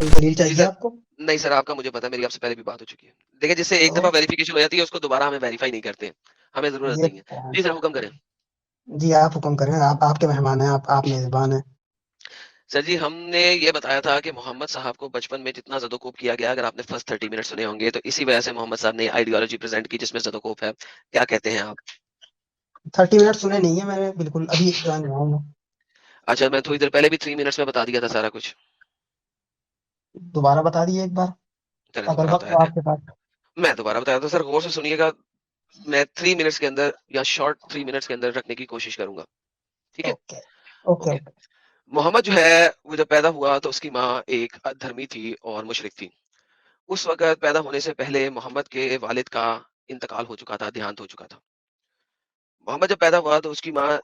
कोई दलील जी चाहिए सर। आपको? नहीं सर, आपका मुझे पता है, मेरी आपसे पहले भी बात हो चुकी है। देखिए, जिससे एक दफ़ा तो वेरिफ़िकेशन हो जाती है, उसको दोबारा हमें वेरीफ़ाई नहीं करते हैं। हमें ज़रूरत ये नहीं है। जी सर, हुक्म करें। जी आप हुक्म करें, आप आपके मेहमान हैं, आप मेजबान हैं। सर जी, हमने ये बताया था कि मोहम्मद साहब को बचपन में जितना ज़दोकोप किया गया, अगर आपने फर्स्ट 30 मिनट सुने होंगे, तो इसी वजह से मोहम्मद साहब ने आइडियोलॉजी प्रेज़ेंट की जिसमें ज़दोकोप है। क्या कहते हैं आप? 30 मिनट सुने नहीं है मैंने, बिल्कुल अभी ज्वाइन हुआ हूँ। अच्छा, मैं थोड़ी देर पहले भी 3 मिनट्स में बता दिया था सारा कुछ। दोबारा बता दिए एक बार, मैंने अगर दोबारा वक्त बताया हो है। आपके पास। मैं दोबारा बताया था सर, गौर से सुनिएगा। मैं 3 मिनट्स के अंदर या शॉर्ट 3 मिनट्स के अंदर रखने की कोशिश करूँगा। ठीक है? Okay okay okay. Okay. Muhammad जो है, वो जब पैदा हुआ तो उसकी माँ एक अधर्मी थी और मुशरिक थी। उस वक़्त पैदा होने से पहले मोहम्मद के वालिद का इंतकाल हो चुका था, देहांत हो चुका था। मोहम्मद जब पैदा हुआ तो उसकी माँ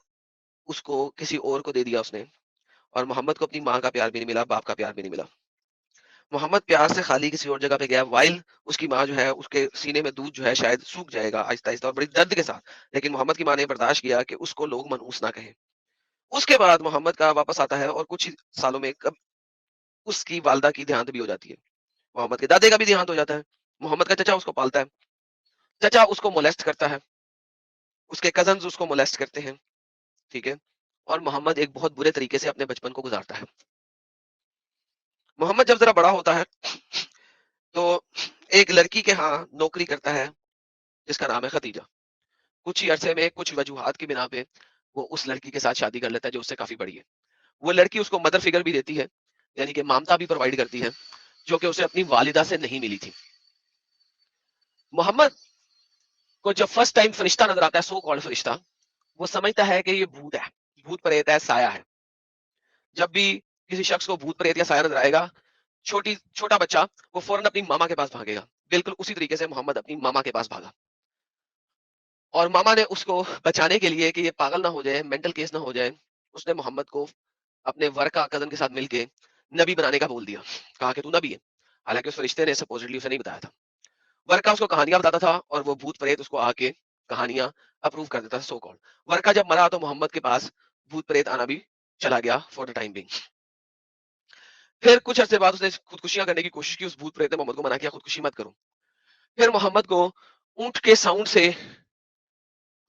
उसको किसी और को दे दिया उसने, और मोहम्मद को अपनी माँ का प्यार भी नहीं मिला, बाप का प्यार भी नहीं मिला। मोहम्मद प्यार से खाली किसी और जगह पे गया, व्हाइल उसकी माँ जो है उसके सीने में दूध जो है शायद सूख जाएगा आहिस्ता-आहिस्ता और बड़ी दर्द के साथ। लेकिन मोहम्मद की माँ ने बर्दाश्त किया कि उसको लोग मनहूस ना कहें। उसके बाद मोहम्मद का वापस आता है और कुछ ही सालों में कब उसकी वालिदा की देहांत भी हो जाती है। मोहम्मद के दादा का भी देहांत हो जाता है। मोहम्मद का चचा उसको पालता है। चचा उसको मोलेस्ट करता है। उसके कज़िन्स उसको मोलेस्ट करते हैं, ठीक है? और मोहम्मद एक बहुत बुरे तरीके से अपने बचपन को गुज़ारता है। मोहम्मद जब ज़रा बड़ा होता है, तो एक लड़की के यहाँ नौकरी करता है, जिसका नाम है खदीजा। कुछ ही अरसे में, कुछ वजूहात की बिना पे, वो उस लड़की के साथ शादी कर लेता है, जो उससे काफ़ी बड़ी है। वो लड़की उसको मदर फिगर भी देती है, यानी कि ममता भी प्रोवाइड करती है, जो कि उसे अपनी वालिदा से नहीं मिली थी। मोहम्मद को जब फर्स्ट टाइम फरिश्ता नज़र आता है, सो कॉल्ड फरिश्ता, वो समझता है कि ये भूत है, भूत-प्रेत है, साया है। जब भी किसी शख्स को भूत-प्रेत या साया नज़र आएगा, छोटा बच्चा, वो फौरन अपनी मामा के पास भागेगा। बिल्कुल उसी तरीके से मोहम्मद अपनी मामा के पास भागा। और मामा ने उसको बचाने के लिए कि ये पागल ना हो जाए, मेंटल केस ना हो जाए, उसने मोहम्मद को अपने वर्का कज़न के साथ मिलके नबी बनाने का बोल दिया। कहा कि तू नबी है। हालाँकि उस फरिश्ते ने सपोज़िटली उसे नहीं बताया था। वर्का उसको कहानियाँ बताता था और वो भूत-प्रेत उसको आके कहानियाँ अप्रूव कर देता था, सो कॉल्ड। वर्का जब मरा तो मोहम्मद के पास भूत-प्रेत आना भी चला गया फॉर द टाइम बीइंग। फिर कुछ अरसे बाद उसने खुदकुशियाँ करने की कोशिश की, उस भूत-प्रेत ने मोहम्मद को मना किया, खुदकुशी मत करो। फिर मोहम्मद को ऊँट के साउंड से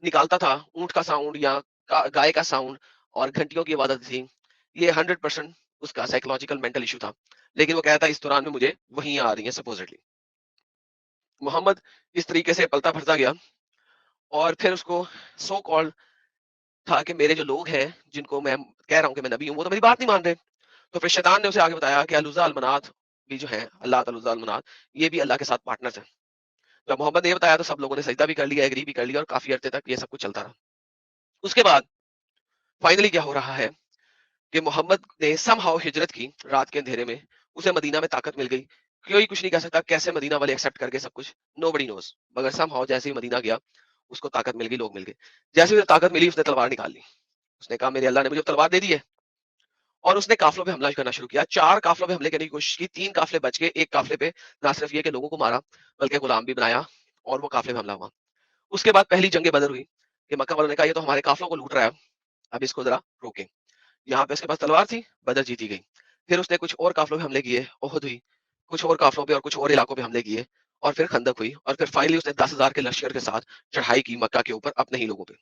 निकालता था, ऊँट का साउंड या गाय का साउंड और घंटियों की आवाज़ आती थी। ये 100% उसका साइकोलॉजिकल मेंटल इश्यू था। लेकिन वो कहता है इस दौरान में मुझे वहियाँ आ रही हैं सपोज़िटली। मोहम्मद इस तरीके से पलता-फिरता गया और फिर उसको सो कॉल्ड था कि मेरे जो लोग हैं, जिनको मैं कह रहा हूँ कि मैं नबी हूँ, वो तो मेरी बात नहीं मान रहे। तो फिर शैतान ने उसे आगे बताया कि अल-उज़्ज़ा, अल-मनात भी जो है, अल्लाह अल-उज़्ज़ा, अल-मनात, ये भी अल्लाह के साथ पार्टनर्स हैं। जब मोहम्मद ने ये बताया तो सब लोगों ने सजदा भी कर लिया, एग्री भी कर लिया और काफ़ी अरसे तक ये सब कुछ चलता रहा। उसके बाद फाइनली क्या हो रहा है कि मोहम्मद ने समहाउ हिजरत की रात के अंधेरे में, उसे मदीना में ताकत मिल गई। कोई कुछ नहीं कह सकता कैसे मदीना वाले एक्सेप्ट कर गए सब कुछ, नोबडी नोज़। मगर समहाउ जैसे ही मदीना गया, उसको ताकत मिल गई, लोग मिल गए। जैसे ही उसे ताकत मिली, उसने तलवार निकाल ली। उसने कहा मेरे अल्लाह ने मुझे तलवार दे दी है, और उसने काफिलों पे हमला करना शुरू किया। 4 काफिलों पे हमले करने की कोशिश की, 3 काफिले बच गए, 1 काफिले पे ना सिर्फ ये कि लोगों को मारा, बल्कि गुलाम भी बनाया और वो काफिले में हमला हुआ। उसके बाद पहली जंग बदर हुई कि मक्का वालों ने कहा ये तो हमारे काफिलों को लूट रहा है, अब इसको जरा रोकें। यहाँ पे उसके पास तलवार थी, बदर जीती गई। फिर उसने कुछ और काफिलों पे हमले किए, ओहद हुई, कुछ और काफिलों पे और कुछ और इलाकों पे हमले किए, और फिर खंदक हुई, और फिर फाइनली उसने 10,000 के लश्कर के साथ चढ़ाई की मक्का के ऊपर अपने ही लोगों पे।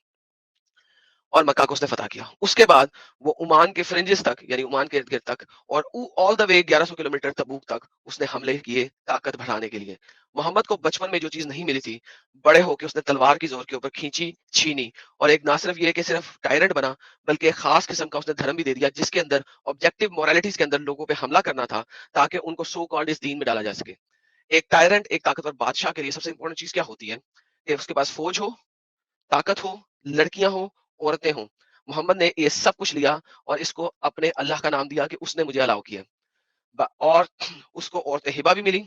और मक्का को उसने फतह किया। उसके बाद वो ओमान के फ्रिंजेस तक, यानी ओमान के इर्द-गिर्द तक, और ऑल द वे 1100 किलोमीटर तबूक तक उसने हमले किए ताकत बढ़ाने के लिए। मोहम्मद को बचपन में जो चीज़ नहीं मिली थी, बड़े होके उसने तलवार की ज़ोर के ऊपर खींची, छीनी, और एक ना सिर्फ ये कि सिर्फ टायरेंट बना, बल्कि एक खास किस्म का उसने धर्म भी दे दिया, जिसके अंदर ऑब्जेक्टिव मोरालिटीज़ के अंदर लोगों पे हमला करना था, ताकि उनको सो कॉल्ड इस दीन में डाला जा सके। एक टायरेंट, एक ताकतवर बादशाह के लिए सबसे इंपॉर्टेंट चीज़ क्या होती है कि उसके पास फौज हो, ताकत हो, लड़कियां हो, औरतें हों। मोहम्मद ने ये सब कुछ लिया और इसको अपने अल्लाह का नाम दिया कि उसने मुझे अलाउ किया। और उसको औरतें हिबा भी मिली,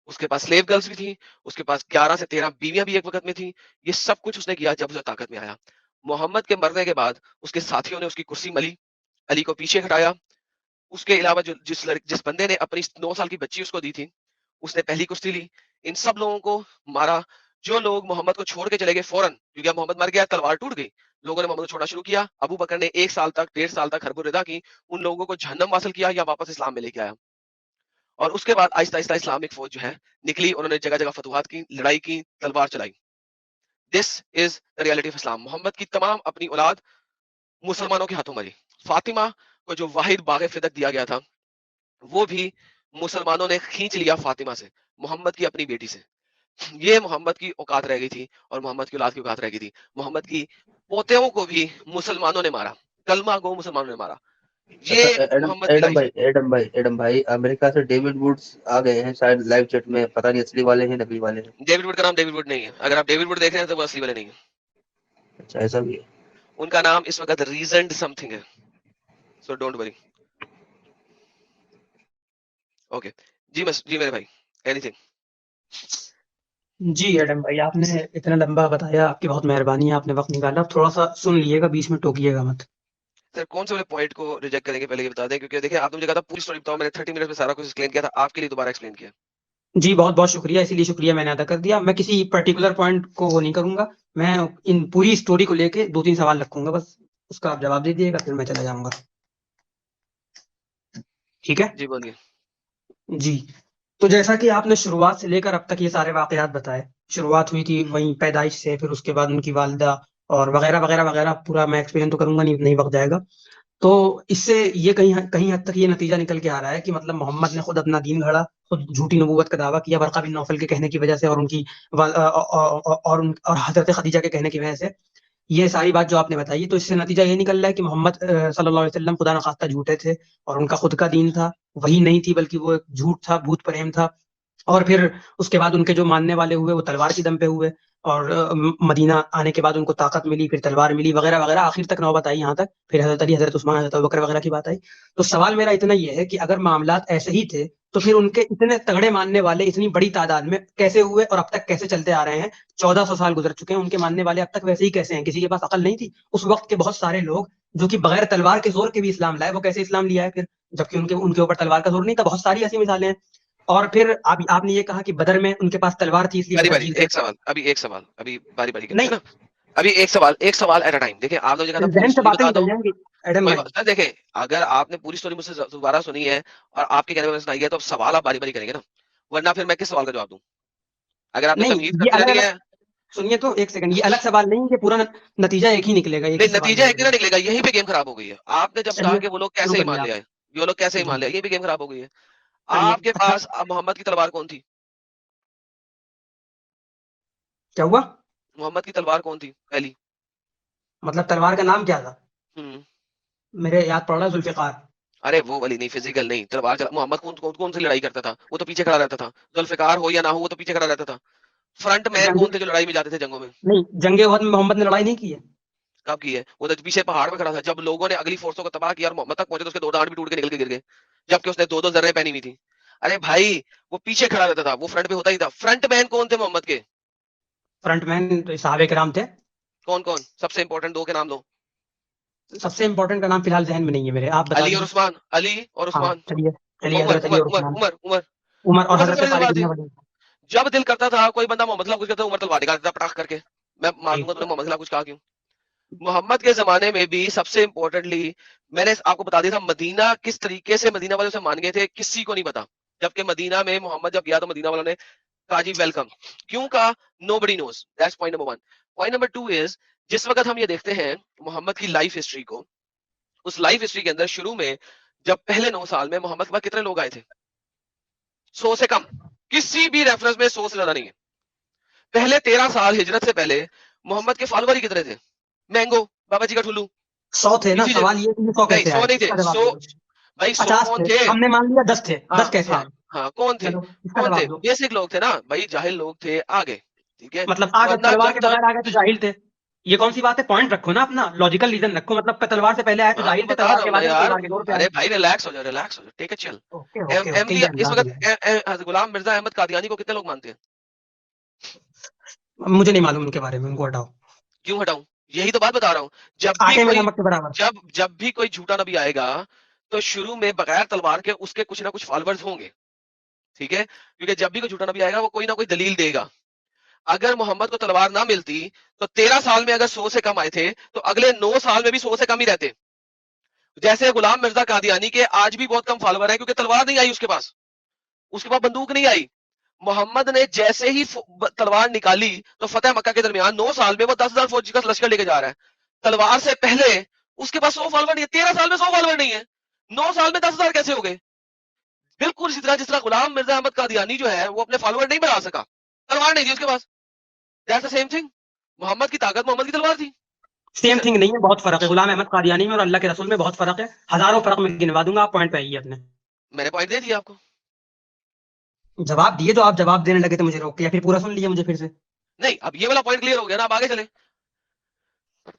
उसके पास स्लेव गर्ल्स भी थी, उसके पास 11 से 13 बीवियां भी एक वक्त में थी। ये सब कुछ उसने किया जब उसे ताकत में आया। मोहम्मद के मरने के बाद उसके साथियों ने उसकी कुर्सी मली, अली को पीछे हटाया। उसके अलावा जिस बंदे ने अपनी 9 साल की बच्ची उसको दी थी, उसने पहली कुश्ती ली। इन सब लोगों को मारा। जो लोग मोहम्मद को छोड़ के चले गए फौरन, क्योंकि अब मोहम्मद मर गया, तलवार टूट गई, लोगों ने मोहम्मद को छोड़ना शुरू किया। अबू बकर ने 1 साल तक, 1.5 साल तक हरबुर रिदा की, उन लोगों को जहन्नम वासिल किया या वापस इस्लाम में लेके आया। और उसके बाद आहिस्ता आहिस्ता इस्लामिक फौज जो है निकली, उन्होंने जगह जगह फतवाहत की, लड़ाई की, तलवार चलाई। This is the reality of Islam. Muhammad की तमाम अपनी औलाद मुसलमानों के हाथों मरी। फातिमा को जो वाहिद बाग फिदक दिया गया था वो भी मुसलमानों ने खींच लिया फातिमा से, मोहम्मद की अपनी बेटी से। ये मोहम्मद की औकात रह गई थी और मोहम्मद की औलाद की औकात रह गई थी। मोहम्मद की पोतेओं को भी मुसलमानों ने मारा, कलमा गो मुसलमानों ने मारा। ये अच्छा, मोहम्मद की लाइफ है। एडम भाई, अमेरिका से डेविड वुड्स आ गए हैं शायद लाइव चैट में, पता नहीं असली वाले हैं नकली वाले हैं। डेविड वुड का नाम डेविड वुड नहीं है, अगर आप डेविड वुड देख रहे हैं तो वो असली वाले नहीं है। अच्छा, ऐसा भी है। उनका नाम इस वक्त रीजनड समथिंग है, सो डोंट वरी। ओके जी मेरे भाई, एनीथिंग। जी एडम भाई, आपने इतना लंबा बताया, आपकी बहुत मेहरबानी है, आपने वक्त निकाला। थोड़ा सा सुन लीजिएगा, बीच में टोकिएगा मत। सर कौन से वाले पॉइंट को रिजेक्ट करेंगे पहले ये बता दें, क्योंकि देखिए आपने मुझे कहा था पूरी स्टोरी बताओ, मैंने 30 मिनट में सारा कुछ एक्सप्लेन किया था, आपके लिए दोबारा एक्सप्लेन किया। जी बहुत बहुत शुक्रिया, इसीलिए शुक्रिया मैंने अदा कर दिया। मैं किसी पर्टिकुलर पॉइंट को वो नहीं करूंगा, मैं इन पूरी स्टोरी को लेके 2-3 सवाल रखूंगा बस, उसका आप जवाब दे दिएगा, फिर मैं चला जाऊंगा। ठीक है जी बोलिए। जी। तो जैसा कि आपने शुरुआत से लेकर अब तक ये सारे वाकयात बताए, शुरुआत हुई थी वहीं पैदाइश से, फिर उसके बाद उनकी वालिदा और वगैरह वगैरह वगैरह, पूरा मैं एक्सप्लेन तो करूंगा नहीं, नहीं वक्त जाएगा। तो इससे ये कहीं कहीं हद तक ये नतीजा निकल के आ रहा है कि मतलब मोहम्मद ने खुद अपना दीन गढ़ा, खुद झूठी नबूवत का दावा किया बरका बिन नौफल के कहने की वजह से, और उनकी और हजरत खदीजा के कहने की वजह से। ये सारी बात जो आपने बताई, तो इससे नतीजा ये निकल रहा है कि मोहम्मद सल्लल्लाहु अलैहि वसल्लम खुदा न खास्ता झूठे थे, और उनका खुद का दीन था वही नहीं थी, बल्कि वो एक झूठ था, भूत प्रेम था। और फिर उसके बाद उनके जो मानने वाले हुए वो तलवार की दम पे हुए, और मदीना आने के बाद उनको ताकत मिली, फिर तलवार मिली, वगैरह वगैरह, आखिर तक नौबत आई यहाँ तक, फिर हजरत अली, हजरत उस्मान, हजरत अबू बकर वगैरह की बात आई। तो सवाल मेरा इतना ये है कि अगर मामलात ऐसे ही थे, तो फिर उनके इतने तगड़े मानने वाले इतनी बड़ी तादाद में कैसे हुए, और अब तक कैसे चलते आ रहे हैं? 1400 साल गुजर चुके हैं, उनके मानने वाले अब तक वैसे ही कैसे हैं? किसी के पास अकल नहीं थी? उस वक्त के बहुत सारे लोग जो कि बगैर तलवार के जोर के भी इस्लाम लाए, वो कैसे इस्लाम लिया है फिर, जबकि उनके उनके ऊपर तलवार का जोर नहीं था? बहुत सारी ऐसी मिसालें हैं। और फिर आपने ये कहा कि बदर में उनके पास तलवार थी इसलिए बारी बदर बारी जीत गए। एक सवाल अभी बारी बारी करते नहीं, हैं ना। अभी एक सवाल एट अ टाइम। देखिए आपने मुझे कहा था पूरी जहन से स्टोरी बातें बता निकल दो, जाएंगी एडम कोई भाई। बात सर। देखे अगर आपने पूरी स्टोरी मुझसे दोबारा सुनी है और आपके कहने में सुनाई है, तो अब सवाल आप बारी बारी करेंगे ना, वरना फिर मैं किस सवाल का जवाब दूं? अगर आपने नहीं, तमीज ये करते अलग रहनी अलग, है। सुनिए तो एक सेकंड, ये अलग सवाल नहीं, ये पूरा नतीजा एक ही निकलेगा, एक नहीं, ही सवाल में नतीजा एक ही ना निकलेगा। निकलेगा, यहीं पे गेम खराब हो गई है। आपने जब कहा चलिए कि वो लोग शुरू कैसे ही करिए मान आप। लिया है, ये लोग कैसे ही मान जी, लिया, यहीं पे गेम खराब हो गई है। करिए। आपके अच्छा, पास अब मोहम्मद की तलवार कौन थी? क्या हुआ? मोहम्मद की तलवार कौन थी पहली? मतलब तलवार का नाम क्या था? हम्म। मेरे याद पड़ रहा है, जुल्फिकार। अरे वो वाली नहीं, फिजिकल नहीं, तलवार मोहम्मद कौन सी लड़ाई करता था? वो तो पीछे खड़ा रहता था। जुल्फिकार हो या ना हो, वो तो पीछे खड़ा रहता था। फ्रंट मैन जंग कौन थे जो लड़ाई में जाते थे जंगों में? नहीं, जंगे उहद में मोहम्मद ने लड़ाई नहीं की है। कब की है? वो तो पीछे पहाड़ में खड़ा था, जब लोगों ने अगली फोर्सों को तबाह किया और मोहम्मद तक पहुंचे तो उसके दो दांत भी टूट के निकल के गिर गए, जबकि उसने दो दो जर्रे पहनी हुई थी। अरे भाई, वो पीछे खड़ा रहता था, वो फ्रंट पे होता ही था। फ्रंट मैन कौन थे मोहम्मद के? फ्रंटमैन तो साहबे कराम थे। कौन कौन? सबसे इंपॉर्टेंट दो के नाम लो। सबसे इंपॉर्टेंट का नाम फिलहाल जहन में नहीं है मेरे, आप बता अली और दीजिए। उस्मान, अली और हाँ उस्मान। चलिए, चलिए, उमर हजरत अली उमर और उमर उस्मान। उमर उमर उमर और उमर सबसे हजरत पहले खालिद तलवार इब्न थी। वलीद। जब दिल करता था कोई बंदा मोहम्मद खिलाफ कुछ करता, उमर तलवार निकाल देता पटाख करके। मैं मार जी, दूंगा तूने मोहम्मद खिलाफ कुछ कहा क्यों? मोहम्मद के जमाने में भी सबसे इंपॉर्टेंटली मैंने आपको बता दिया था, मदीना किस तरीके से मदीना वाले उसे मान गए थे, किसी को नहीं पता। जबकि मदीना में मोहम्मद जब गया तो मदीना वालों ने कहा जी वेलकम। क्यों कहा? Nobody knows. That's point number 1। Point number 2 is, जिस वक्त हम ये देखते हैं मोहम्मद की लाइफ हिस्ट्री को, उस लाइफ हिस्ट्री के अंदर शुरू में जब पहले 9 साल में मोहम्मद के पास कितने लोग आए थे? 100 से कम। किसी भी रेफरेंस में 100 से ज्यादा नहीं है। पहले 13 साल हिजरत से पहले मोहम्मद के फॉलोअर ही कितने थे? मैंगो, बाबा जी का ठुल्लू, 100 थे ना? इसी सवाल ये कि ये 100 नहीं कैसे 100 आए, नहीं थे, इसका जवाब 100 दो मुझे। भाई 100 50 कौन थे, थे? हमने मान लिया 10 थे, हाँ 10 कैसे हाँ आए? हाँ, कौन थे? चलो इसका कौन थे? जवाब दो। बेसिक लोग थे ना भाई, जाहिल लोग थे आगे। ठीक है, मतलब आगे वरना तलवार जब के बगैर तक आगे तो जाहिल थे? ये कौन सी बात है? पॉइंट रखो ना अपना, लॉजिकल रीजन रखो। मतलब तलवार से पहले आए तो हाँ तो जाहिल थे, बता तलवार रहा के हूँ ना बाद आए तो यार। तलवार के जोर पे आए। अरे भाई रिलैक्स हो जा, take it chill. Okay okay okay, ये इस अंदाज वक्त है। गुलाम मिर्जा अहमद कादियानी को कितने लोग मानते हैं? मुझे नहीं मालूम उनके बारे में, उनको हटाओ। क्यों हटाऊं? यही तो बात बता रहा हूँ। आटे में नमक के बराबर। जब भी कोई झूठा नबी आएगा, तो शुरू में बगैर तलवार के उसके कुछ ना कुछ फॉलोअर्स होंगे। ठीक है, क्योंकि जब भी कोई झूठा नबी आएगा वो कोई ना कोई दलील देगा। अगर मोहम्मद को तलवार ना मिलती तो 13 साल में अगर 100 से कम आए थे, तो अगले 9 साल में भी 100 से कम ही रहते। जैसे गुलाम मिर्जा कादियानी के आज भी बहुत कम फॉलोअर है, क्योंकि तलवार नहीं आई उसके पास। उसके बाद बंदूक नहीं आई। मोहम्मद ने जैसे ही तलवार निकाली तो फतेह मक्का के दरमियान 9 साल में वो 10,000 फौजी का लश्कर लेके जा रहा है। तलवार से पहले उसके पास 100 फॉलोवर नहीं है, 13 साल में 100 फॉलोवर नहीं है, 9 साल में 10,000 कैसे हो गए? बिल्कुल इसी तरह जिस तरह गुलाम मिर्जा अहमद कादियानी जो है वो अपने फॉलोवर नहीं बढ़ा सका, तलवार नहीं थी उसके पास। That's the same thing, Muhammad की ताकत मोहम्मद की तलवार थी। सेम थिंग नहीं है, बहुत फर्क है। गुलाम अहमद कादियानी में और अल्लाह के रसूल में बहुत फर्क है, हजारों फर्क में गिनवा दूंगा, आप पॉइंट पे आइए अपने। मैंने पॉइंट दे दिया आपको। जवाब दिए तो आप जवाब देने लगे थे मुझे रोक के, या फिर पूरा सुन लिया मुझे फिर से? नहीं, अब ये वाला पॉइंट क्लियर हो गया ना, अब आगे चले।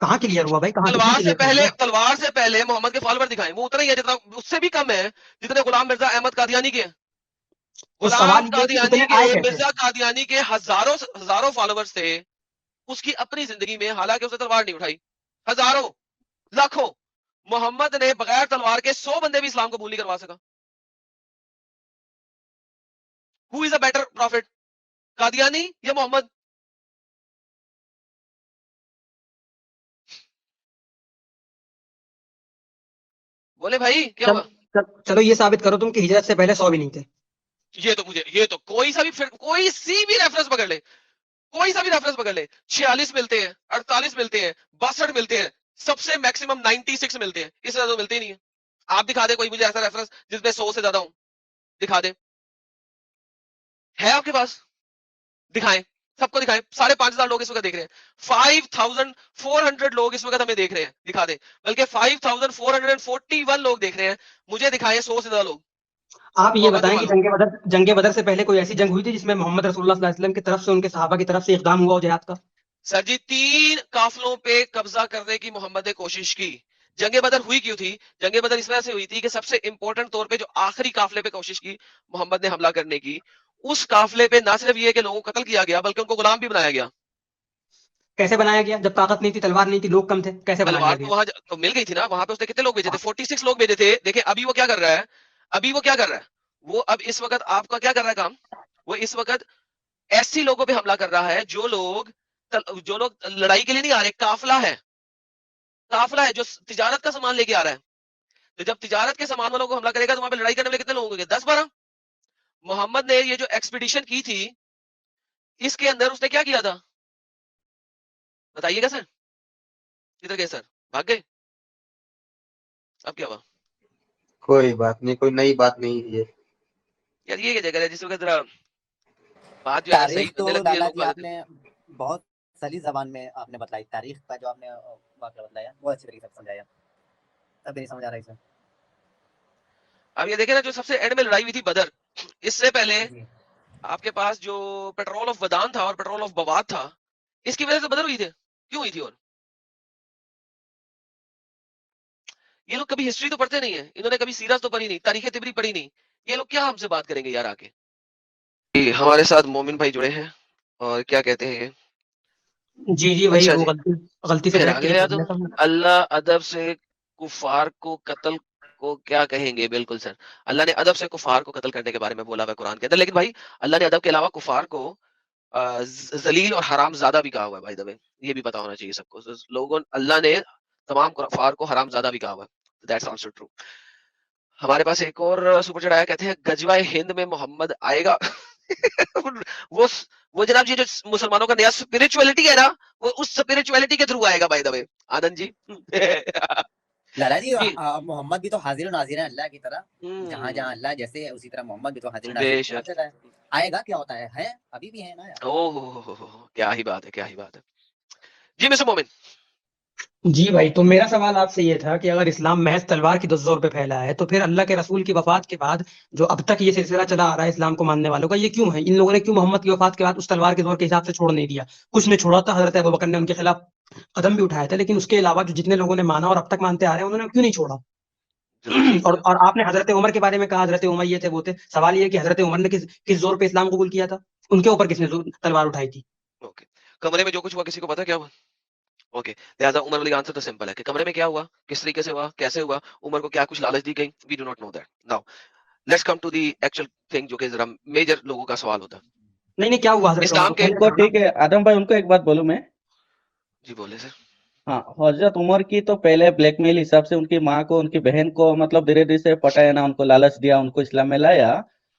कहाँ क्लियर हुआ भाई, कहाँ किसने क्लियर कर दिया? तलवार से पहले मोहम्मद के फॉलोवर दिखाएं, वो उतना ही है जितना, उससे भी कम है जितने गुलाम मिर्जा अहमद कादियानी के। तो सवाल ये है कि उतने आए कैसे? मिर्जा कादियानी के हजारों फॉलोवर्स थे उसकी अपनी जिंदगी में, हालांकि उसने तलवार नहीं उठाई। हजारों, लाखों। मोहम्मद ने बगैर तलवार के 100 बंदे भी इस्लाम कबूल नहीं करवा सका। Who is a better profit, Qadiani या मोहम्मद? बोले भाई क्या हुआ? चलो ये साबित करो तुम कि हिजरत से पहले 100 भी नहीं थे। ये तो कोई सी भी रेफरेंस पकड़ ले, कोई सा भी रेफरेंस पकड़ ले, 46 मिलते हैं, 48 मिलते हैं, 62 मिलते हैं, सबसे मैक्सिमम 96 मिलते हैं, इससे ज्यादा मिलते ही नहीं है। आप दिखा दे कोई मुझे ऐसा रेफरेंस जिसमें 100 से ज्यादा हो, दिखा दे, है आपके पास? दिखाएं, सबको दिखाएं। 5,500 लोग इस वक्त देख रहे हैं, 5,400 लोग इस वक्त हमें देख रहे हैं, दिखा दे। बल्कि 5,441 लोग देख रहे हैं, मुझे दिखाएं 100 से ज्यादा लोग। आप ये बताएं कि जंगे बदर से पहले कोई ऐसी जंग हुई थी जिसमें मोहम्मद रसूलुल्लाह सल्लल्लाहु अलैहि वसल्लम की तरफ से, उनके सहाबा की तरफ से इक़दाम हुआ हो जिहाद का? सर जी, 3 काफिलों पे कब्जा करने की मोहम्मद ने कोशिश की। जंगे बदर हुई क्यों थी? जंगे बदर इस वजह से हुई थी कि सबसे इंपॉर्टेंट तौर पे जो आखिरी काफिले पे कोशिश की मोहम्मद ने हमला करने की, उस काफिले पे ना सिर्फ ये कि लोगों को कत्ल किया गया बल्कि उनको गुलाम भी बनाया गया। कैसे बनाया गया? जब ताकत नहीं थी, तलवार नहीं थी, लोग कम थे, कैसे बनाया तलवार गया? तो वहां तो मिल गई थी ना, वहां पे उसने कितने लोग भेजे थे? 46 लोग भेजे थे। देखिए अभी वो क्या कर रहा है, वो अब इस वक्त आपका क्या कर रहा है काम? वो इस वक्त ऐसी लोगों पे हमला कर रहा है जो लोग लड़ाई के लिए नहीं आ रहे, काफिला है जो तिजारत का सामान लेके आ रहा है। तो जब तिजारत के सामान वालों को हमला करेगा तो वहां पे लड़ाई करने वाले कितने लोग होंगे? 10-12। मोहम्मद ने ये जो एक्सपीडिशन की थी, इसके अंदर उसने क्या किया था बताइएगा सर? किधर गए सर? भाग गए? अब क्या हुआ? कोई बात नहीं, कोई नई बात नहीं है ये। यार ये क्या जगह है जिस वक्त जरा बात जो है सही तारीख तो लगती है, लाला लोग जी आपने बहुत सलीस जबान में आपने बताई, तारीख का जो आपने वाकया बताया बहुत अच्छी तरीके से समझाया, तब नहीं समझ आ रहा है सर। अब ये देखे ना, जो सबसे एंड में लड़ाई हुई थी बदर, इससे पहले आपके पास जो पेट्रोल ऑफ वदान था और पेट्रोल ऑफ बवाद था, इसकी वजह से बदर हुई थी। क्यों हुई थी? और ये लोग कभी हिस्ट्री तो पढ़ते नहीं है, इन्होंने कभी सीरत तो पढ़ी नहीं, तारीख तिबरी पढ़ी नहीं, ये लोग क्या हमसे बात करेंगे यार आके? हमारे साथ मोमिन भाई जुड़े हैं और क्या कहते हैं? जी वही अच्छा वो जी, गलती से फिर ब्रेक आ के लिए गया बोल दिया था तुम। मैंने। अल्लाह अदब से कुफार को कत्ल को क्या कहेंगे? बिल्कुल सर, अल्लाह ने अदब से कुफार को कत्ल करने के बारे में बोला हुआ कुरान के अंदर, लेकिन भाई अल्लाह ने अदब के अलावा कुफार को जलील और हराम ज्यादा भी कहा हुआ है। भाई दबे ये भी पता होना चाहिए सबको, लोगों अल्लाह ने तमाम कुफार को हराम ज्यादा भी कहा हुआ है, दैट्स आल्सो ट्रू। हमारे पास एक और सुपर चैट आया, कहते हैं गजवाए हिंद में मोहम्मद आएगा। वो वो जनाब जी जो मुसलमानों का नया स्पिरिचुअलिटी है ना, वो उस स्पिरिचुअलिटी के थ्रू आएगा। By the way Anand ji. लाला जी मोहम्मद भी तो हाजिर और नाजिर है अल्लाह की तरह, जहाँ जहाँ हम्म, अल्लाह जैसे उसी तरह मोहम्मद भी तो हाजिर और नाजिर है हर बेशक। जगह है। आएगा क्या होता है अभी भी है ना यार। ओह क्या ही बात है, क्या ही बात है। जी मिस्टर मोमिन, जी भाई, तो मेरा सवाल आपसे ये था कि अगर इस्लाम महज तलवार की जोर पे फैला है, तो फिर अल्लाह के रसूल की वफात के बाद जो अब तक ये सिलसिला चला आ रहा है इस्लाम को मानने वालों का, ये क्यों है? इन लोगों ने क्यों मोहम्मद की वफात के बाद उस तलवार के जोर के हिसाब से छोड़ नहीं दिया? कुछ ने छोड़ा था, हजरत अबू बकर ने उनके खिलाफ कदम भी उठाया था, लेकिन उसके अलावा जो जितने लोगों ने माना और अब तक मानते आ रहे हैं, उन्होंने क्यों नहीं छोड़ा? जरूर ठीक है। और आपने हजरत उमर के बारे में कहा, हजरत उमर ये थे वो थे। सवाल ये है कि हजरत उमर ने किस जोर पे इस्लाम कबूल किया था? उनके ऊपर किसने तलवार उठाई थी? ओके, कमरे में जो कुछ हुआ किसी को पता क्या हुआ? ओके, लिहाजा उमर वाली आंसर तो सिंपल है कि कमरे में क्या हुआ, किस तरीके से हुआ, कैसे हुआ, उमर को क्या कुछ लालच दी गई, we do not know that. Now let's come to the actual thing जो कि जरा मेजर लोगों का सवाल होता है। नहीं क्या हुआ हजरत उमर इस्लाम को? के उनको ठीक है आदम भाई, उनको एक बात बोलूं मैं। जी बोले सर। हाँ, हजरत उमर की तो पहले ब्लैकमेल हिसाब से उनकी माँ को, उनकी बहन को मतलब धीरे धीरे से पटाया ना, उनको लालच दिया, उनको इस्लाम में लाया।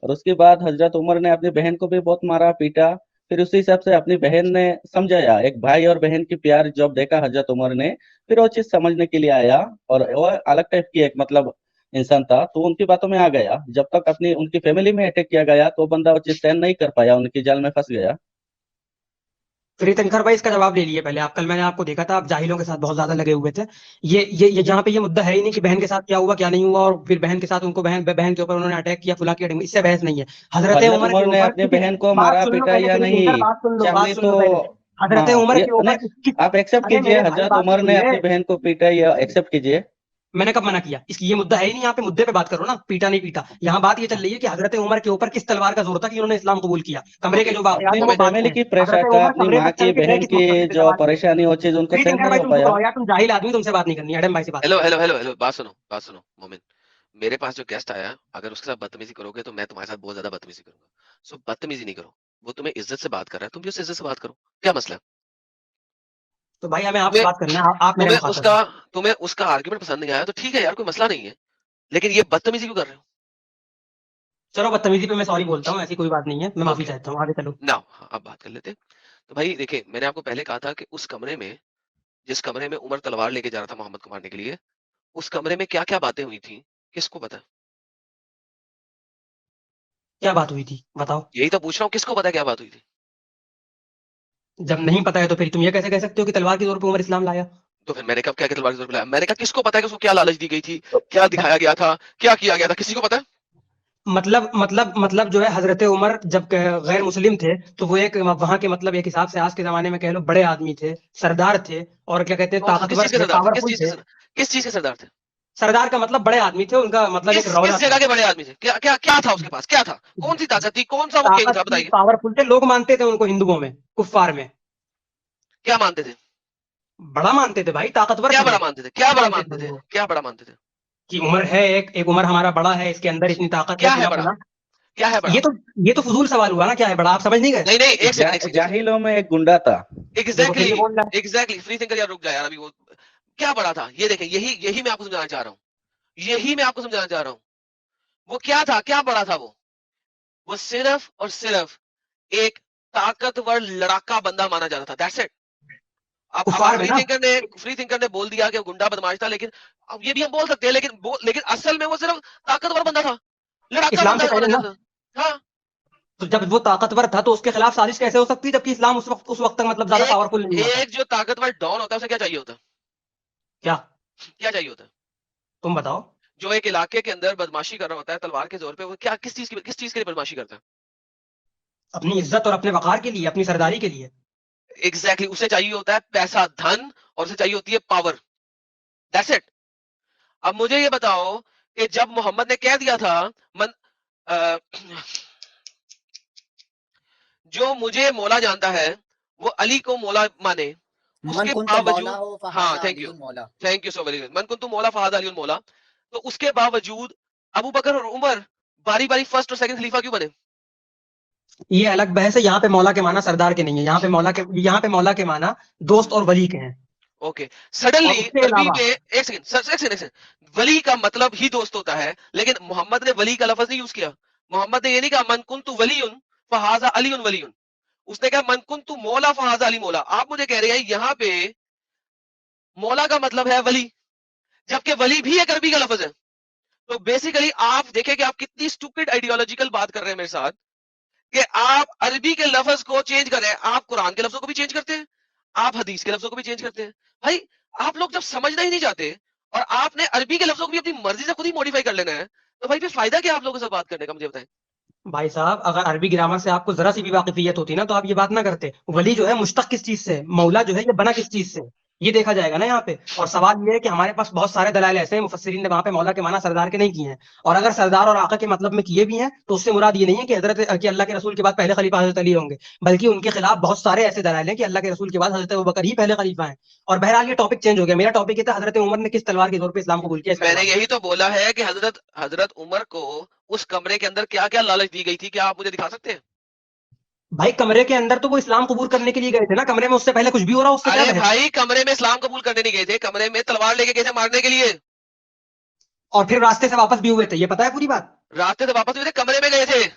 और उसके बाद हजरत उमर ने अपनी बहन को भी बहुत मारा पीटा। फिर उसी हिसाब से अपनी बहन ने समझाया, एक भाई और बहन की प्यार जब देखा हजरत उमर ने, फिर वो चीज समझने के लिए आया। और वो अलग टाइप की एक मतलब इंसान था, तो उनकी बातों में आ गया। जब तक अपनी उनकी फैमिली में अटैक किया गया तो बंदा वो चीज सहन नहीं कर पाया, उनकी जाल में फंस गया। तीर्थंकर भाई इसका जवाब ले लिए पहले आप। कल मैंने आपको देखा था, आप जाहिलों के साथ बहुत ज्यादा लगे हुए थे। ये जहाँ पे ये मुद्दा है ही नहीं कि बहन के साथ क्या हुआ क्या नहीं हुआ, और फिर बहन के साथ उनको बहन बहन के ऊपर उन्होंने अटैक किया, फुला किया, इससे बहस नहीं है। तो हजरत हजरत उमर उमर के ने ऊपर अपनी किसी बहन को बात मारा सुन लो पीटा पहले, या तीर्थंकर नहीं? बात सुन लो, बात चाहिए सुन तो लो पहले। हजरत हाँ, उमर ये के ऊपर नहीं, किस आप एक्सेप्ट अरे कीजिए, मेरे भाई हजरत बात तो उमर ने सुनिए। अपनी बहन को पीटा, या एक्सेप्ट कीजिए। मैंने कब मना किया? इसकी ये मुद्दा है ही नहीं, यहाँ पे मुद्दे पे बात करो ना, पीटा नहीं पीटा। यहाँ बात ये चल रही है कि हजरत उमर के ऊपर किस तलवार का जोर था कि उन्होंने इस्लाम कबूल किया। कमरे के ओके जो वाकयात अपनी हैं वो मोमेंट बाद के फैमिली हैं। की प्रेशर हजरत था, उमर अपनी कमरे माँ तक चल की के गए बहन किस की मकसद से जो सवाल किया? परेशानी, वो चीज उनको सहन तीर्थंकर नहीं भाई हो तुम चुप पाया। रहो यार, तुम जाहिल आदमी, तुमसे बात नहीं करनी। एडम भाई से बात हेलो करो। हेलो हेलो हेलो बात सुनो मोमेंट। मेरे पास जो गेस्ट आया, अगर उसके साथ बदतमीजी करोगे तो मैं तुम्हारे साथ बहुत ज्यादा बदतमीजी करूंगा। सो बदतमीजी नहीं करो। वो तुम्हें इज्जत से बात कर रहा है, तुम भी उससे इज्जत से बात करो। क्या मसला है? तो भाई हमें आपसे तुम्हें बात करना है, आप मेरे तुम्हें मुखातब उसका हैं। तुम्हें उसका आर्ग्यूमेंट पसंद नहीं आया तो ठीक है यार, कोई मसला नहीं है। लेकिन ये बदतमीजी क्यों कर रहे चलो बदतमीजी पे मैं सॉरी बोलता हूँ, ऐसी कोई बात नहीं है, मैं हो? माफी ओके चाहता हूँ, आगे चलो। नाउ अब बात कर लेते हैं। तो भाई देखिए, मैंने आपको पहले कहा था कि उस कमरे में, जिस कमरे में उमर तलवार लेके जा रहा था मोहम्मद को मारने के लिए, उस कमरे में क्या क्या बातें हुई थी, किसको पता है? क्या बात हुई थी बताओ? यही तो पूछ रहा हूँ, किसको पता है क्या बात हुई थी? जब नहीं पता है तो फिर तुम ये कैसे कह सकते हो कि तलवार के जोर पे उमर इस्लाम लाया? तो फिर मैंने कब क्या तलवार की जरूरत लाया? मैंने कहा किसको पता है कि उसको क्या लालच दी गई थी, क्या दिखाया गया था, क्या किया गया था, किसी को पता है? मतलब जो है हजरत उमर जब गैर मुस्लिम थे तो वो एक वहां के मतलब एक हिसाब से आज के जमाने में कह लो बड़े आदमी थे, सरदार थे, और क्या कहते हैं कौन सा, किस ताकतवर चीज के थे, सरदार थे, पावरफुल थे। किस चीज के सरदार थे? सरदार का मतलब बड़े आदमी थे, उनका मतलब एक किस रौला किस था। जगह के बड़े आदमी थे? क्या क्या क्या था उसके पास, क्या था? कौन सी ताकत थी, कौन सा वो किंग ताकत था, थी, बताइए। पावरफुल थे, लोग मानते थे उनको हिंदुओं में, कुफ्फार में। क्या मानते थे? बड़ा मानते थे भाई, ताकतवर क्या थे बड़ा वो। मानते थे, क्या बड़ा बड़ा मानते थे मानते थे, उनको क्या बड़ा मानते थे? कि उमर है, एक उमर हमारा बड़ा है, इसके अंदर इतनी ताकत है, क्या है फला बड़ा? फला। क्या है बड़ा? ये तो ये तो फजूल सवाल हुआ ना, क्या है बड़ा, आप समझ नहीं गए? नहीं नहीं, एक सेकंड एक सेकंड एक जाहिलों में एक गुंडा था। सेकंड। देखो फिर एग्जैक्टली ये बोल रहा है। एग्जैक्टली, फ्री थिंकर यार, रुक जा यार, अभी वो क्या बड़ा था ये देखें, यही यही मैं आपको समझाना चाह रहा हूँ, यही मैं आपको समझाना चाह रहा हूँ। वो क्या था, क्या बड़ा था वो सिर्फ और सिर्फ एक ताकतवर लड़ाका बंदा माना जाता था, दैट्स इट। अब कुफ्फार में ना। फ्री थिंकर ने बोल दिया कि वो गुंडा बदमाश था, लेकिन अब ये भी हम बोल सकते हैं, लेकिन असल में वो सिर्फ ताकतवर बंदा था, लड़ाका इस्लाम बंदा से माना पहले ना। जाता था। हाँ, तो जब वो ताकतवर था तो उसके खिलाफ साजिश कैसे हो सकती है, जबकि इस्लाम उस वक्त तक मतलब ज्यादा एक पावरफुल नहीं हुआ था? एक जो ताकतवर डॉन होता है उसे क्या चाहिए होता है? क्या? क्या चाहिए होता है? तुम बताओ। जो एक इलाके के अंदर बदमाशी कर रहा होता है तलवार के जोर पे, वो क्या किस चीज के लिए बदमाशी करता है? अपनी इज्जत और अपने वकार के लिए, अपनी सरदारी के लिए। एग्जैक्टली उसे चाहिए होता है पैसा, धन, और उसे चाहिए होती है पावर, दैट्स इट। अब मुझे ये बताओ कि जब मोहम्मद ने कह दिया था मन अ, जो मुझे मौला जानता है वो अली को मौला माने, मन उसके कुन तो मौला बावजूद, हो हाँ फहाजा अली मौला। Thank you so very much, मन कुन तू मौला फहाद अली मौला। तो उसके बावजूद अबू बकर और उमर बारी बारी फर्स्ट और सेकंड खलीफा क्यों बने? ये अलग बहस है, यहाँ पे मौला के माना सरदार के नहीं है, यहाँ पे मौला के माना दोस्त और वली के हैं। ओके, और सडनली उसके अरबी अलावा में एक सेकंड वली का मतलब ही दोस्त होता है, लेकिन मोहम्मद ने वली का लफ्ज नहीं यूज किया। मोहम्मद ने ये नहीं कहा मन कुन तू वलीउन फहाजा अली वलीउन, उसने कहा मन कुन तू मौला फहाजा अली मौला। आप मुझे कह रहे हैं यहाँ पे मौला का मतलब है वली, जबकि वली भी एक अरबी का लफ्ज है। तो बेसिकली आप देखें कि आप कितनी स्टूपिड आइडियोलॉजिकल बात कर रहे हैं मेरे साथ, कि आप अरबी के लफ्ज को चेंज कर रहे हैं, आप कुरान के लफ्जों को भी चेंज करते हैं, आप हदीस के लफ्जों को भी चेंज करते हैं। भाई आप लोग जब समझना ही नहीं चाहते और आपने अरबी के लफ्जों को भी अपनी मर्जी से खुद ही मॉडिफाई कर लेना है, तो भाई फिर फायदा क्या आप लोगों से बात करने का, मुझे बताएं। भाई साहब, अगर अरबी ग्रामर से आपको जरा सी भी वाकिफियत होती ना तो आप ये बात ना करते। वली जो है मुश्तक किस चीज से है? मौला जो है ये बना किस चीज से है? ये देखा जाएगा ना यहाँ पे। और सवाल ये है कि हमारे पास बहुत सारे दलाइल ऐसे हैं, मुफस्सिरीन ने वहां पे मौला के माना सरदार के नहीं किए हैं। और अगर सरदार और आका के मतलब में किए भी हैं तो उससे मुराद ये नहीं है कि अल्लाह के रसूल के बाद पहले खलीफा हजरत अली होंगे, बल्कि उनके खिलाफ बहुत सारे ऐसे दलाइल हैं कि अल्लाह के रसूल के बाद हजरत अबू बकर ही पहले खलीफा हैं। और बहरहाल ये टॉपिक चेंज हो गया, मेरा टॉपिक ये था हजरत उमर ने किस तलवार के जोर पे इस्लाम कबूल किया, इसका मैंने जवाब। यही तो बोला है कि हजरत हजरत उमर को उस कमरे के अंदर क्या क्या लालच दी गई थी, क्या आप मुझे दिखा सकते हैं? भाई कमरे के अंदर तो वो इस्लाम कबूल करने के लिए गए थे ना, कमरे में उससे पहले कुछ भी हो रहा, उससे क्या अरे बहस? भाई कमरे में इस्लाम कबूल करने नहीं गए थे, कमरे में तलवार लेके गए थे मारने के लिए। और फिर रास्ते से वापस भी हुए थे, ये पता है पूरी बात? रास्ते से वापस हुए थे, कमरे में गए थे।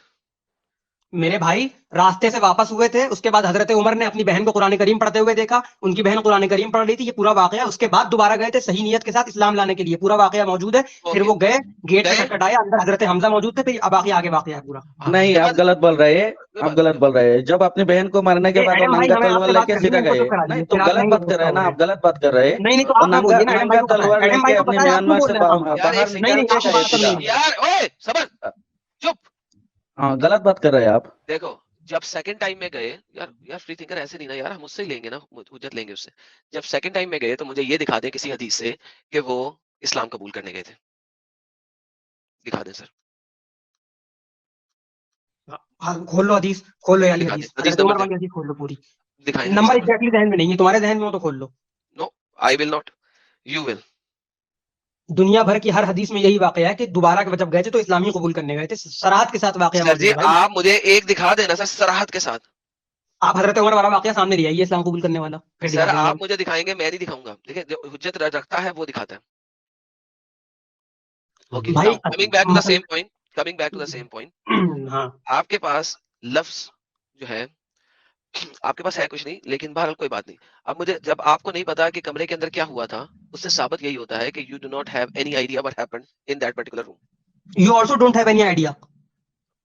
मेरे भाई रास्ते से वापस हुए थे, उसके बाद हजरत उमर ने अपनी बहन को कुरान करीम पढ़ते हुए देखा, उनकी बहन कुरान करीम पढ़ रही थी, ये पूरा वाकया। उसके बाद दोबारा गए थे सही नियत के साथ इस्लाम लाने के लिए, पूरा वाकया मौजूद है। फिर ओके, वो गए, गेट पे गए, खटखटाया, अंदर हजरत हमजा मौजूद थे, फिर अब आगे वाकया है पूरा। हाँ, नहीं, उसके आप बाद गलत बोल रहे हैं, कोई आप बात गलत नहीं। बोल रहे हैं। जब अपनी बहन को मारने के बाद वो एडम भाई, नंगा हमें तलवार आपसे बात लेके करनी सीधा है, इनको गए। चुप करा नहीं, दीजिए, तो फिर आप गलत नहीं बात बोल कर रहे हैं ना, रहे आप गलत बात कर रहे हैं। नहीं, नहीं, तो वो आप ना नंगा बोलिए ना, एडम भाई नंगा को पता है, तलवार एडम भाई लेके को अपनी पता है, आप क्यों म्यांमार बोल से रहे हैं? यार बाहर एक निकल नहीं, के आपको गए बात करनी सीधा। है। यार ओए सबर, चुप। हाँ, गलत बात कर रहे हैं आप। देखो, जब सेकंड टाइम में गए, यार फ्री थिंकर ऐसे नहीं ना यार, हम उससे ही लेंगे ना, हुज्जत लेंगे उससे। जब सेकंड टाइम में गए तो मुझे ये दिखा दें किसी हदीस से कि वो इस्लाम कबूल करने गए थे, दिखा दें सर, हाँ, खोल लो हदीस, खोल लो वाली दिखा दें, हदीस, हदीस हजरत नंबर उमर दें, वाली हदीस खोल लो पूरी। दिखाएं हदीस नंबर नंबर। एग्जैक्टली जहन में नहीं है, तुम्हारे जहन में हो तो खोल लो। No, I will not, you will. दुनिया भर की हर हदीस में यही वाकया है कि दोबारा जब गए थे तो इस्लामी कबूल करने गए थे, सराहत के साथ वाकया सर मौजूद जी है भाई। आप मुझे एक दिखा देना सर, सराहत के साथ। आप हजरत उमर वाला वाकया सामने ले आइए, इस्लाम कबूल करने वाला, फिर सर दिखा दूंगा आप मैं। मुझे दिखाएंगे, मैं नहीं दिखाऊंगा, देखिए जो हुज्जत रखता है वो दिखाता है। ओके, भाई now coming back to the same point, coming back to the same point. हाँ, आपके पास लफ्ज जो है, आपके पास है कुछ नहीं, लेकिन बहरहाल कोई बात नहीं। अब मुझे, जब आपको नहीं पता कि कमरे के अंदर क्या हुआ था, उससे साबित यही होता है कि you do not have any idea what happened in that particular room. You also don't have any idea.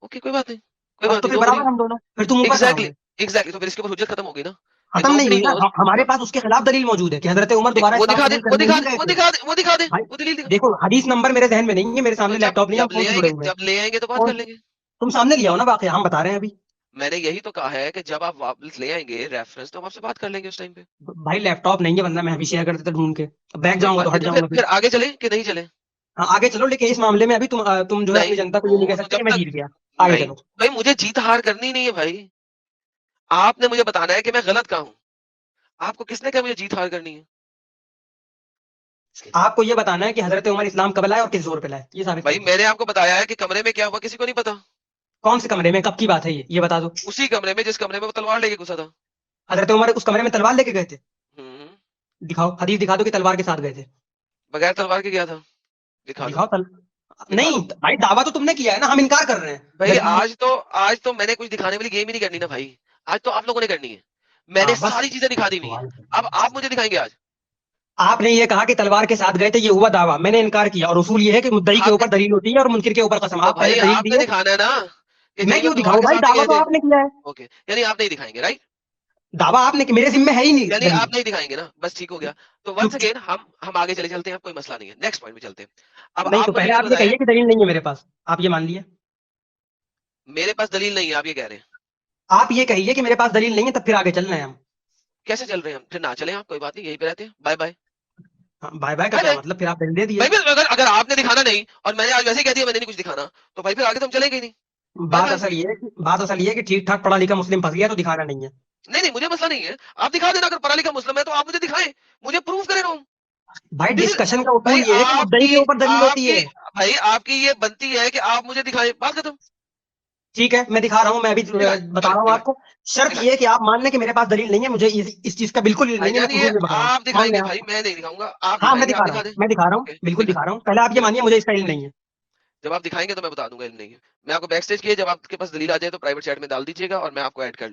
Okay, कोई बात नहीं, कोई बस बात तो नहीं, फिर नो वरी। बराबर हम दोनों, फिर तुम ऊपर कहाँ एग्जैक्टली, हुए? एग्जैक्टली, तो फिर इसके ऊपर हुज्जत खत्म हो गई ना। फिर खत्म नो नहीं हुई ना, ओपिनियन। हमारे पास उसके खिलाफ दलील मौजूद है कि हजरत उमर दोबारा वो इस्लाम दिखा दे, कबूल वो करने दिखा नहीं दे, गए वो थे। दिखा दे, वो दिखा दे, भाई वो दलील दिखा। देखो, हदीस नंबर मेरे जहन में नहीं है, मेरे तो सामने जब लैपटॉप नहीं है, जब हम ले फोन से जुड़े आएंगे, हुए हैं। जब ले आएंगे तो बात फोन कर से- लेंगे। तुम सामने लिया हो ना वाकया, हम बता रहे हैं अभी। मैंने यही तो कहा है कि जब आप वापस ले आएंगे रेफरेंस, तो हम आपसे बात कर लेंगे उस टाइम पे। भाई लैपटॉप नहीं है, वरना मैं अभी शेयर कर देता ढूंढ के। बैठ कोई जाऊंगा तो बात हट नहीं, तो जाऊंगा फिर फिर। आगे चले कि नहीं चले? हाँ, आगे चलो, लेकिन इस मामले में अभी तुम जो है नहीं, अपनी जनता को ये नहीं नो, कह तो सकते जब कि मैं तक, जीत गया। आगे नहीं चलो। भाई, मुझे जीत हार करनी नहीं है भाई, आपने मुझे बताना है कि मैं गलत कहाँ हूँ। आपको किसने कहा मुझे जीत हार करनी है? आपको ये बताना है कि हजरत उमर इस्लाम कब लाए और किस जोर पे लाए, ये साबित भाई करना है। मैंने आपको बताया है कि कमरे में क्या हुआ किसी को नहीं पता। कौन से कमरे में, कब की बात है ये बता दो। उसी कमरे में जिस कमरे में वो तलवार लेके घुसा था। हजरत उमर उस कमरे में तलवार लेके गए थे? हम्म, दिखाओ, हदीस दिखा दो कि तलवार के साथ गए थे। बगैर तलवार के गया था, दिखा दो, दिखाओ दिखा नहीं दो। भाई, दावा तो तुमने किया है ना, हम इनकार कर रहे हैं। भाई जबकि आज तो मैंने कुछ दिखाने वाली गेम ही नहीं करनी ना भाई, आज तो आप लोगों ने करनी है। मैंने हाँ बस, सारी चीजें दिखा दी हुई है, अब आप मुझे दिखाएंगे आज। आपने ये कहा कि तलवार के साथ गए थे, ये हुआ दावा, मैंने इनकार किया। और उसूल ये है कि मुद्दई के आपने, ऊपर दलील होती है और मुनकिर के ऊपर कसम। तो आप भाई पहले दलील आपने दिए। दिखाना है ना कि मैं कहीं वो क्यों तलवार दिखाऊं के भाई, साथ ही दावा गए तो थे। आपने किया है। ओके, यानी आप नहीं दिखाएंगे, राइट? दावा आपने कि मेरे जिम्मे है ही नहीं यानी दलील। आप नहीं दिखाएंगे ना, बस ठीक हो गया। तो वंस चुप। अगेन हम आगे चले चलते हैं, कोई मसला नहीं है, नेक्स्ट पॉइंट में चलते हैं। अब नहीं, आप तो मुझे पहले ये आप ये बताएं, कहिए कि दलील नहीं है मेरे पास, आप ये मान लिए। मेरे पास दलील नहीं है, आप ये कह रहे हैं। आप ये कहिए कि मेरे पास दलील नहीं है, तब फिर आगे चलना है हम। कैसे चल रहे हैं हम? फिर ना चले आप, कोई बात नहीं, यहीं पे रहते हैं, बाय बाय। हाँ, बाय बाय का बाय क्या बाय मतलब, फिर आप दलील दे दिए। भाई, अगर अगर आपने दिखाना नहीं और मैंने आज वैसे ही कह दिया मैंने नहीं कुछ दिखाना, तो भाई फिर आगे तो हम चलेंगे ही नहीं। Bye bye. बात असल ये है कि ठीक ठाक पढ़ा लिखा मुस्लिम फंस गया तो दिखाना नहीं है। नहीं नहीं, मुझे मसला नहीं है, आप दिखा देना। अगर पढ़ा लिखा मुस्लिम है तो आप मुझे दिखाएं, मुझे प्रूफ करें रोम। भाई दिस इज, डिस्कशन का भाई उसूल ये है कि मुद्दई आपकी के ऊपर दलील होती आपकी है। भाई आपकी ये बनती है कि आप मुझे दिखाएं, बात खत्म। ठीक है, मैं दिखा रहा हूँ, मैं अभी दिखाएं, बता रहा हूँ दिखाएं, आपको। शर्त दिखाएं। ये है कि आप मान लें कि मेरे पास दलील नहीं है, मुझे इस चीज का बिल्कुल नहीं है, मैं भाईजान ये प्रूफ भी बता रहा हूँ। आप मान लें दिखाएंगे आप। भाई, मैं नहीं दिखाऊंगा, आप हाँ, मैं दिखाएंगे, दिखा आप रहा दिखा हूँ, दें। मैं दिखा रहा हूँ, ओके, बिल्कुल दिखाएं, दिखा रहा हूँ। पहले आप ये दिखाएं, मानिए मुझे इसका इल्म दिखाएं। नहीं है। जब आप दिखाएंगे तो मैं बता दूंगा, इल्म नहीं है। मैं आपको बैक स्टेज किए, जब आपके पास दलील आ जाए तो प्राइवेट चैट में डाल दीजिएगा और मैं आपको ऐड कर